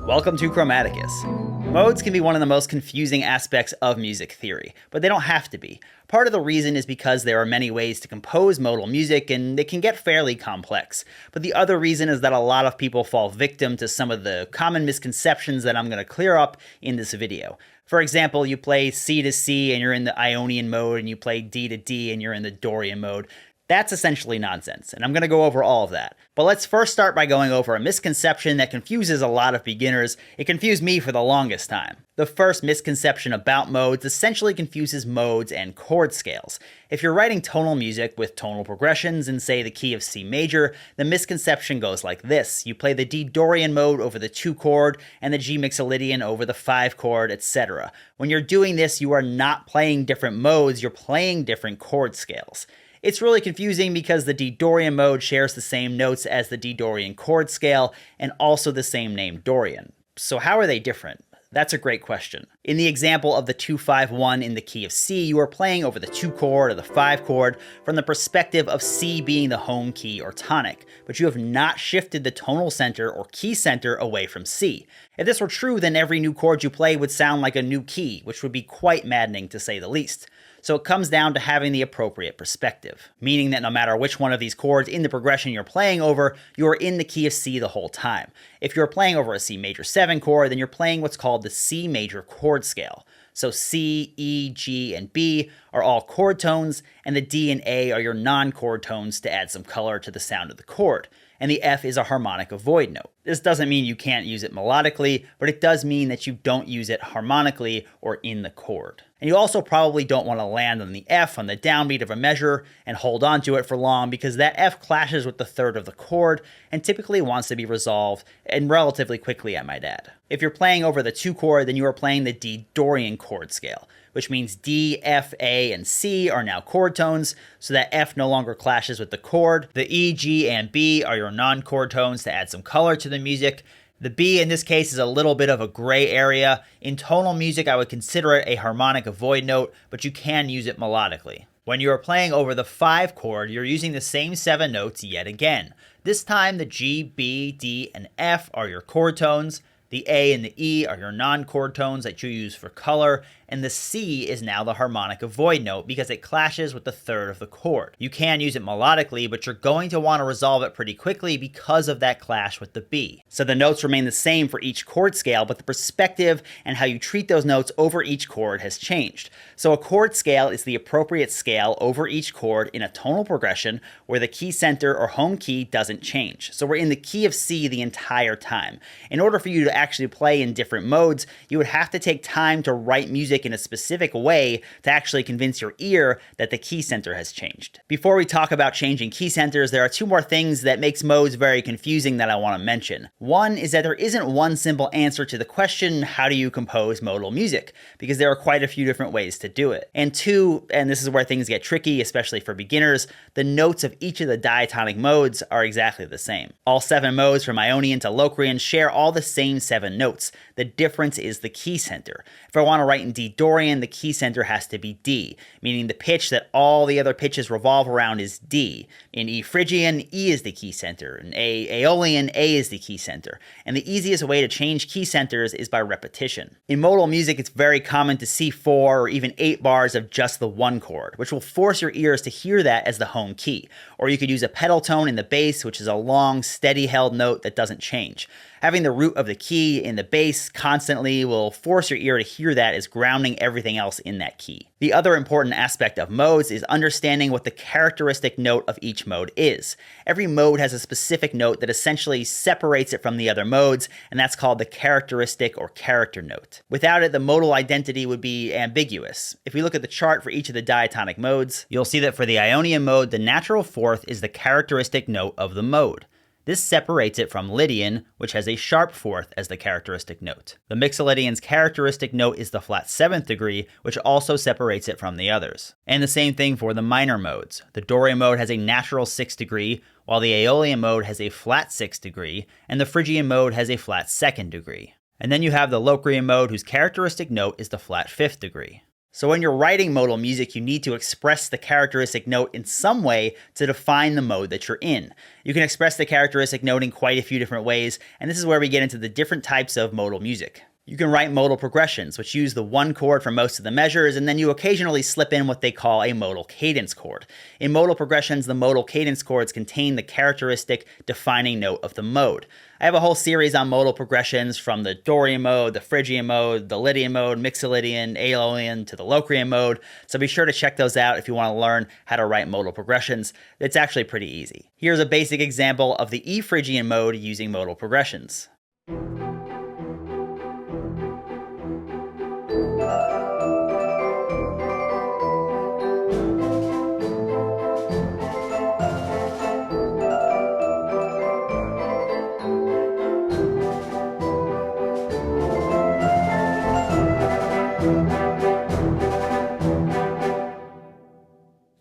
Welcome to Chromaticus. Modes can be one of the most confusing aspects of music theory, but they don't have to be. Part of the reason is because there are many ways to compose modal music, and it can get fairly complex. But the other reason is that a lot of people fall victim to some of the common misconceptions that I'm going to clear up in this video. For example, you play C to C and you're in the Aeolian mode, and you play D to D and you're in the Dorian mode. That's essentially nonsense, and I'm going to go over all of that. But let's first start by going over a misconception that confuses a lot of beginners. It confused me for the longest time. The first misconception about modes essentially confuses modes and chord scales. If you're writing tonal music with tonal progressions in, say, the key of C major, the misconception goes like this. You play the D Dorian mode over the 2 chord and the G Mixolydian over the 5 chord, etc. When you're doing this, you are not playing different modes, you're playing different chord scales. It's really confusing because the D Dorian mode shares the same notes as the D Dorian chord scale and also the same name Dorian. So how are they different? That's a great question. In the example of the 2-5-1 in the key of C, you are playing over the 2 chord or the 5 chord from the perspective of C being the home key or tonic, but you have not shifted the tonal center or key center away from C. If this were true, then every new chord you play would sound like a new key, which would be quite maddening to say the least. So it comes down to having the appropriate perspective, meaning that no matter which one of these chords in the progression you're playing over, you are in the key of C the whole time. If you're playing over a C major 7 chord, then you're playing what's called the C major chord scale. So C, E, G, and B are all chord tones, and the D and A are your non-chord tones to add some color to the sound of the chord. And the F is a harmonic avoid note. This doesn't mean you can't use it melodically, but it does mean that you don't use it harmonically or in the chord. And you also probably don't want to land on the F on the downbeat of a measure and hold on to it for long, because that F clashes with the third of the chord and typically wants to be resolved, and relatively quickly, I might add. If you're playing over the 2 chord, then you are playing the D Dorian chord scale, which means D, F, A, and C are now chord tones, so that F no longer clashes with the chord. The E, G, and B are your non-chord tones to add some color to the music. The B in this case is a little bit of a gray area. In tonal music, I would consider it a harmonic avoid note, but you can use it melodically. When you are playing over the 5 chord, you're using the same 7 notes yet again. This time, the G, B, D, and F are your chord tones. The A and the E are your non-chord tones that you use for color, and the C is now the harmonic avoid note because it clashes with the third of the chord. You can use it melodically, but you're going to want to resolve it pretty quickly because of that clash with the B. So the notes remain the same for each chord scale, but the perspective and how you treat those notes over each chord has changed. So a chord scale is the appropriate scale over each chord in a tonal progression where the key center or home key doesn't change. So we're in the key of C the entire time. In order for you to actually play in different modes, you would have to take time to write music in a specific way to actually convince your ear that the key center has changed. Before we talk about changing key centers, there are 2 more things that makes modes very confusing that I want to mention. One is that there isn't one simple answer to the question, how do you compose modal music? Because there are quite a few different ways to do it. And 2, and this is where things get tricky, especially for beginners, the notes of each of the diatonic modes are exactly the same. All 7 modes from Aeolian to Locrian share all the same 7 notes. The difference is the key center. If I want to write in D Dorian, the key center has to be D, meaning the pitch that all the other pitches revolve around is D. In E Phrygian, E is the key center. In Aeolian, A is the key center. And the easiest way to change key centers is by repetition. In modal music, it's very common to see 4 or even 8 bars of just the 1 chord, which will force your ears to hear that as the home key. Or you could use a pedal tone in the bass, which is a long, steady held note that doesn't change. Having the root of the key in the bass constantly will force your ear to hear that as grounding everything else in that key. The other important aspect of modes is understanding what the characteristic note of each mode is. Every mode has a specific note that essentially separates it from the other modes, and that's called the characteristic or character note. Without it, the modal identity would be ambiguous. If we look at the chart for each of the diatonic modes, you'll see that for the Ionian mode, the natural fourth is the characteristic note of the mode. This separates it from Lydian, which has a sharp fourth as the characteristic note. The Mixolydian's characteristic note is the flat 7th degree, which also separates it from the others. And the same thing for the minor modes. The Dorian mode has a natural 6th degree, while the Aeolian mode has a flat 6th degree, and the Phrygian mode has a flat 2nd degree. And then you have the Locrian mode, whose characteristic note is the flat 5th degree. So when you're writing modal music, you need to express the characteristic note in some way to define the mode that you're in. You can express the characteristic note in quite a few different ways, and this is where we get into the different types of modal music. You can write modal progressions, which use the one chord for most of the measures, and then you occasionally slip in what they call a modal cadence chord. In modal progressions, the modal cadence chords contain the characteristic defining note of the mode. I have a whole series on modal progressions, from the Dorian mode, the Phrygian mode, the Lydian mode, Mixolydian, Aeolian, to the Locrian mode, so be sure to check those out if you want to learn how to write modal progressions. It's actually pretty easy. Here's a basic example of the E Phrygian mode using modal progressions.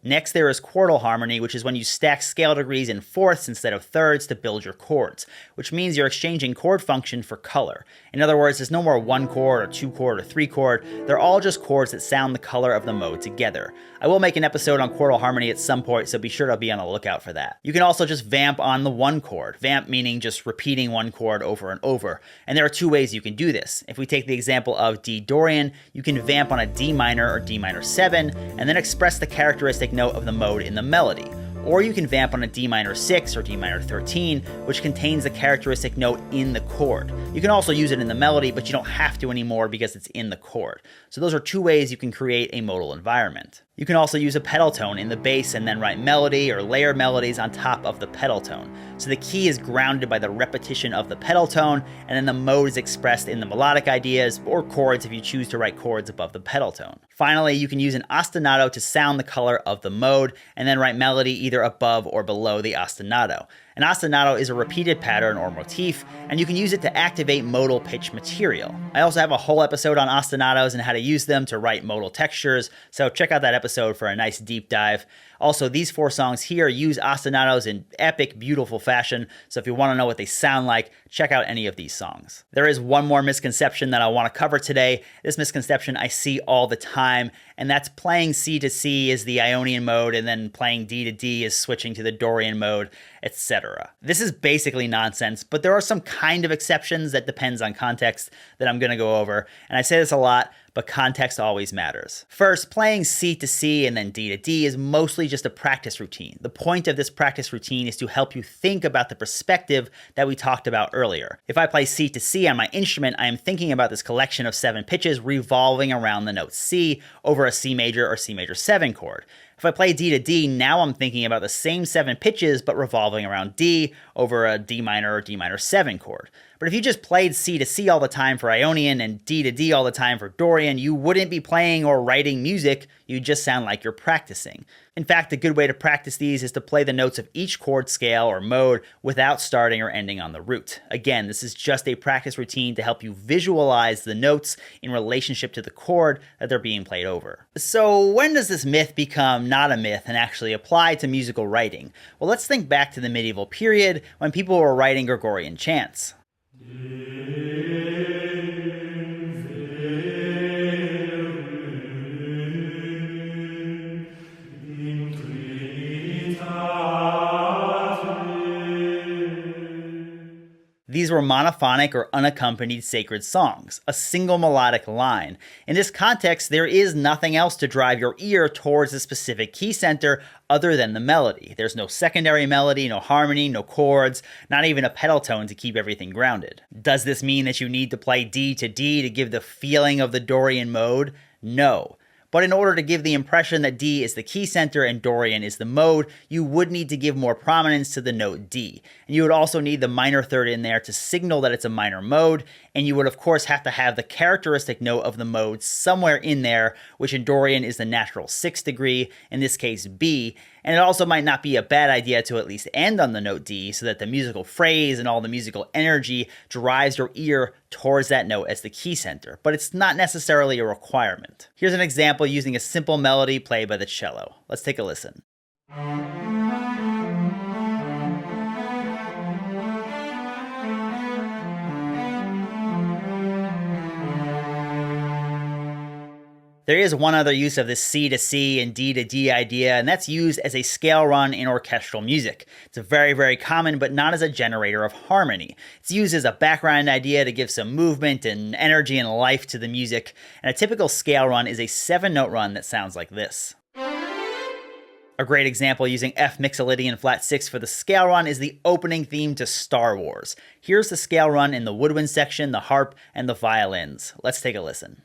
Next, there is chordal harmony, which is when you stack scale degrees in fourths instead of thirds to build your chords, which means you're exchanging chord function for color. In other words, there's no more one chord or two chord or three chord, they're all just chords that sound the color of the mode together. I will make an episode on chordal harmony at some point, so be sure to be on the lookout for that. You can also just vamp on the one chord, vamp meaning just repeating one chord over and over, and there are two ways you can do this. If we take the example of D Dorian, you can vamp on a D minor or D minor 7, and then express the characteristic note of the mode in the melody. Or you can vamp on a D minor 6 or D minor 13, which contains the characteristic note in the chord. You can also use it in the melody, but you don't have to anymore because it's in the chord. So those are two ways you can create a modal environment. You can also use a pedal tone in the bass and then write melody or layer melodies on top of the pedal tone. So the key is grounded by the repetition of the pedal tone, and then the mode is expressed in the melodic ideas or chords if you choose to write chords above the pedal tone. Finally, you can use an ostinato to sound the color of the mode, and then write melody either above or below the ostinato. An ostinato is a repeated pattern or motif, and you can use it to activate modal pitch material. I also have a whole episode on ostinatos and how to use them to write modal textures, so check out that episode for a nice deep dive. Also, these 4 songs here use ostinatos in epic, beautiful fashion, so if you want to know what they sound like, check out any of these songs. There is one more misconception that I want to cover today. This misconception I see all the time, and that's playing C to C is the Ionian mode, and then playing D to D is switching to the Dorian mode, etc. This is basically nonsense, but there are some kind of exceptions that depends on context that I'm going to go over, and I say this a lot, but context always matters. First, playing C to C and then D to D is mostly just a practice routine. The point of this practice routine is to help you think about the perspective that we talked about earlier. If I play C to C on my instrument, I am thinking about this collection of 7 pitches revolving around the note C over a C major or C major 7 chord. If I play D to D, now I'm thinking about the same 7 pitches but revolving around D over a D minor or D minor 7 chord. But if you just played C to C all the time for Ionian and D to D all the time for Dorian, you wouldn't be playing or writing music, you'd just sound like you're practicing. In fact, a good way to practice these is to play the notes of each chord scale or mode without starting or ending on the root. Again, this is just a practice routine to help you visualize the notes in relationship to the chord that they're being played over. So when does this myth become not a myth and actually apply to musical writing? Well, let's think back to the medieval period when people were writing Gregorian chants. These were monophonic or unaccompanied sacred songs, a single melodic line. In this context, there is nothing else to drive your ear towards a specific key center other than the melody. There's no secondary melody, no harmony, no chords, not even a pedal tone to keep everything grounded. Does this mean that you need to play D to D to give the feeling of the Dorian mode? No. But in order to give the impression that D is the key center and Dorian is the mode, you would need to give more prominence to the note D. And you would also need the minor third in there to signal that it's a minor mode, and you would of course have to have the characteristic note of the mode somewhere in there, which in Dorian is the natural 6th degree, in this case B, and it also might not be a bad idea to at least end on the note D so that the musical phrase and all the musical energy drives your ear towards that note as the key center, but it's not necessarily a requirement. Here's an example using a simple melody played by the cello. Let's take a listen. There is one other use of this C to C and D to D idea, and that's used as a scale run in orchestral music. It's very, very common, but not as a generator of harmony. It's used as a background idea to give some movement and energy and life to the music, and a typical scale run is a 7-note run that sounds like this. A great example using F Mixolydian flat 6 for the scale run is the opening theme to Star Wars. Here's the scale run in the woodwind section, the harp, and the violins. Let's take a listen.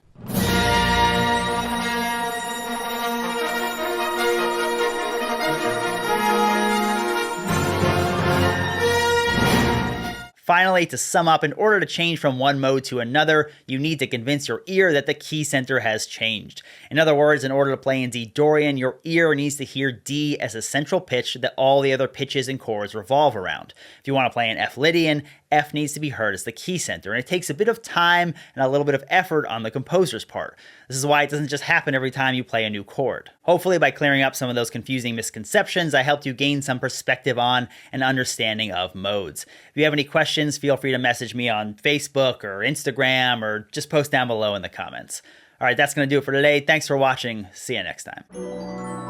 Finally, to sum up, in order to change from one mode to another, you need to convince your ear that the key center has changed. In other words, in order to play in D Dorian, your ear needs to hear D as a central pitch that all the other pitches and chords revolve around. If you want to play in F Lydian, F needs to be heard as the key center, and it takes a bit of time and a little bit of effort on the composer's part. This is why it doesn't just happen every time you play a new chord. Hopefully, by clearing up some of those confusing misconceptions, I helped you gain some perspective on and understanding of modes. If you have any questions, feel free to message me on Facebook or Instagram, or just post down below in the comments. Alright, that's going to do it for today. Thanks for watching. See you next time.